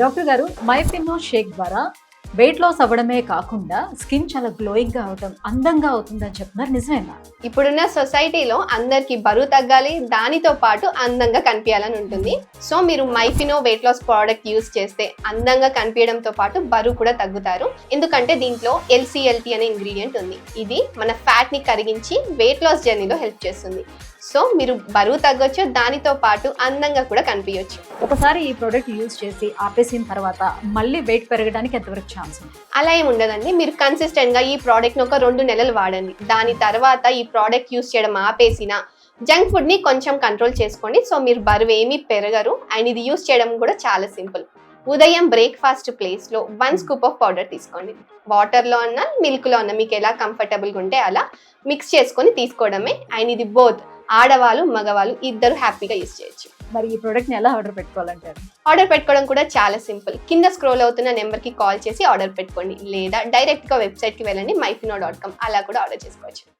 Doctor గారు, మైఫినో షేక్ ద్వారా weight loss అవ్వడమే కాకుండా స్కిన్ చాలా గ్లోయింగ్ గా అవడం, అందంగా అవుతుందని చెప్తున్నారు. నిజమేనా? ఇప్పుడున్న సొసైటీలో అందరికి బరువు తగ్గాలి, దానితో పాటు అందంగా కనిపించాలని ఉంటుంది. సో మీరు మైఫినో వెయిట్ లాస్ ప్రోడక్ట్ యూస్ చేస్తే అందంగా కనిపించడంతో పాటు బరువు కూడా తగ్గుతారు. ఎందుకంటే దీంట్లో LCLT అనే ఇంగ్రీడియంట్ ఉంది. ఇది మన ఫ్యాట్ ని కరిగించి వెయిట్ లాస్ జర్నీలో హెల్ప్ చేస్తుంది. సో మీరు బరువు తగ్గొచ్చు, దానితో పాటు అందంగా కూడా కనిపించవచ్చు. ఒకసారి ఈ ప్రోడక్ట్ యూజ్ చేసి ఆపేసిన తర్వాత మళ్ళీ వెయిట్ పెరగడానికి ఎంతవరకు ఛాన్స్ ఉంది? అలా ఏమి ఉండదండి. మీరు కన్సిస్టెంట్ గా ఈ ప్రోడక్ట్ ని ఒక 2 నెలలు వాడండి. దాని తర్వాత ఈ ప్రోడక్ట్ యూస్ చేయడం ఆపేసిన జంక్ ఫుడ్ ని కొంచెం కంట్రోల్ చేసుకోండి. సో మీరు బరువు ఏమీ పెరగరు. అండ్ ఇది యూస్ చేయడం కూడా చాలా సింపుల్. ఉదయం బ్రేక్ఫాస్ట్ ప్లేస్ లో 1 స్కూప్ ఆఫ్ పౌడర్ తీసుకోండి. వాటర్ లో అన్నా మిల్క్ లో అన్నా మీకు ఎలా కంఫర్టబుల్ గా ఉంటే అలా మిక్స్ చేసుకొని తీసుకోవడమే. అండ్ ఇది బోత్ ఆడవాళ్ళు మగవాళ్ళు ఇద్దరు హ్యాపీగా యూస్ చేయొచ్చు. మరి ఈ ప్రోడక్ట్ ని ఎలా ఆర్డర్ పెట్టుకోవాలంటారు? ఆర్డర్ పెట్టుకోవడం కూడా చాలా సింపుల్. కింద స్క్రోల్ అవుతున్న నెంబర్ కి కాల్ చేసి ఆర్డర్ పెట్టుకోండి, లేదా డైరెక్ట్ గా వెబ్సైట్ కి వెళ్ళండి myfino.com, అలా కూడా ఆర్డర్ చేసుకోవచ్చు.